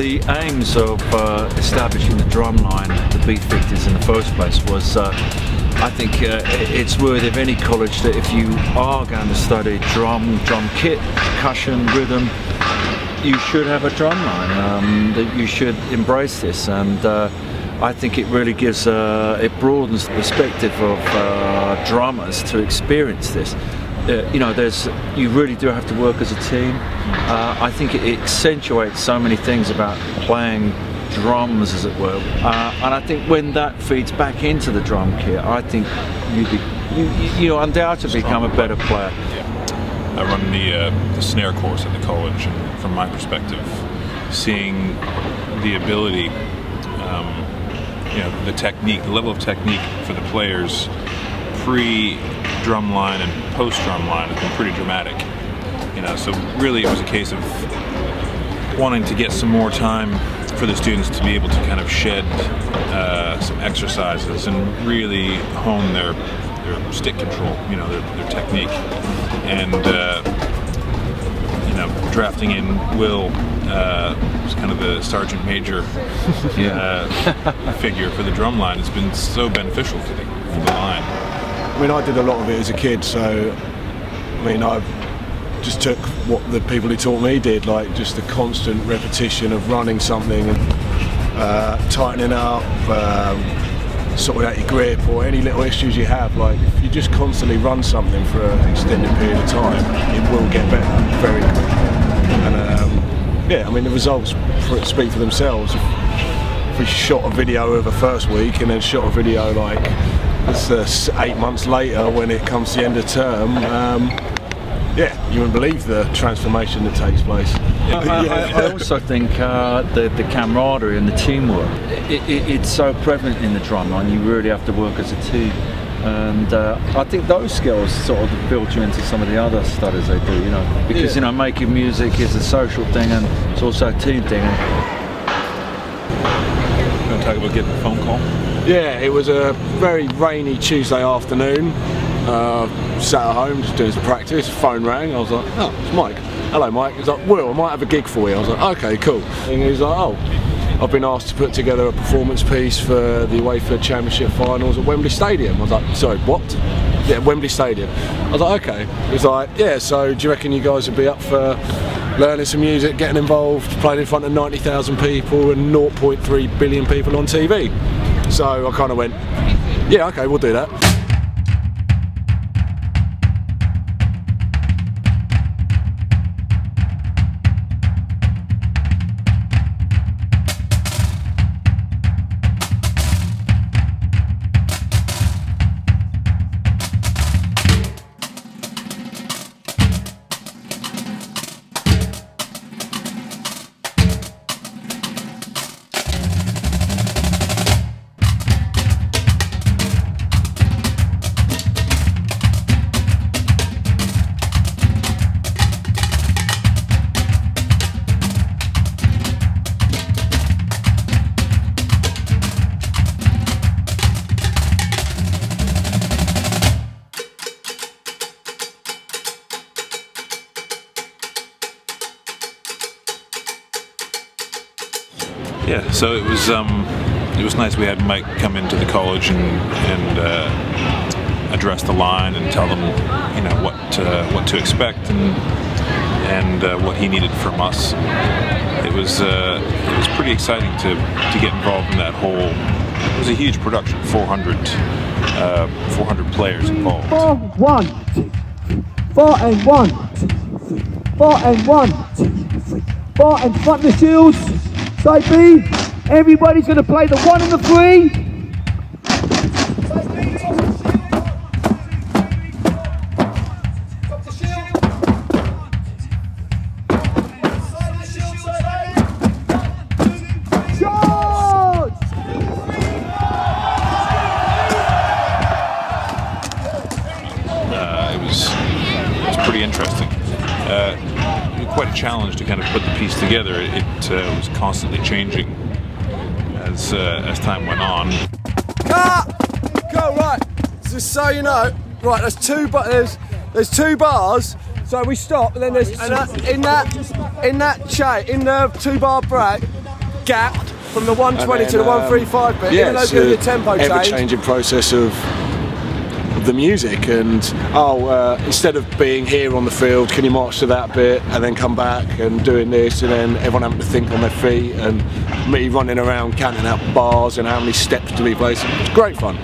the aims of establishing the Drumline, the Beefeaters in the first place, was I think it's worthy of any college that if you are going to study drum kit, percussion, rhythm, you should have a Drumline, that you should embrace this. And I think it really gives, it broadens the perspective of drummers to experience this. You know, you really do have to work as a team. I think it accentuates so many things about playing drums, as it were. And I think when that feeds back into the drum kit, I think you undoubtedly become a better player. I run the snare course at the college, and from my perspective, seeing the ability, you know, the technique, the level of technique for the players pre-drumline and post-drumline has been pretty dramatic. You know, so really it was a case of wanting to get some more time for the students to be able to kind of shed some exercises and really hone their stick control, you know, their technique. And you know, drafting in Will was kind of the sergeant major figure for the drumline. It's been so beneficial for the line. I mean, I did a lot of it as a kid, so I mean, I just took what the people who taught me did, like just the constant repetition of running something and tightening up, sorting out your grip or any little issues you have. Like, if you just constantly run something for an extended period of time, it will get better very quickly. And yeah, I mean, the results speak for themselves. If we shot a video of the first week and then shot a video like 8 months later when it comes to the end of term, yeah, you wouldn't believe the transformation that takes place. I also think the camaraderie and the teamwork, it's so prevalent in the drumline. You really have to work as a team, and I think those skills sort of filter into some of the other studies they do, you know, because you know, making music is a social thing and it's also a team thing. You want to talk about getting a phone call? Yeah, it was a very rainy Tuesday afternoon. Sat at home just doing some practice, phone rang, I was like, oh, it's Mike. Hello Mike. He's like, Will, I might have a gig for you. I was like, okay, cool. And he's like, oh, I've been asked to put together a performance piece for the UEFA Championship Finals at Wembley Stadium. I was like, sorry, what? Yeah, Wembley Stadium. I was like, okay. He's like, yeah, so do you reckon you guys would be up for learning some music, getting involved, playing in front of 90,000 people and 0.3 billion people on TV? So I kind of went, yeah, okay, we'll do that. Yeah, so it was nice. We had Mike come into the college and address the line and tell them, you know, what to expect and what he needed from us. It was pretty exciting to get involved in that whole. It was a huge production, 400 players involved. 4, 1, 4 and 1, 4 and 1, 4 and front the shields. Side B, everybody's going to play the 1 and the 3. It was pretty interesting. Quite a challenge to kind of put the piece together. It was constantly changing as time went on. Go, right. Just so you know, right. There's two bars. So we stop, and then there's in the 2-bar break. gap from the 120 to the 135 bit. Yeah, even though it's going to be a tempo change. Ever-changing process of the music, and instead of being here on the field, can you march to that bit and then come back and doing this, and then everyone having to think on their feet, and me running around counting out bars and how many steps to be placed. It's great fun.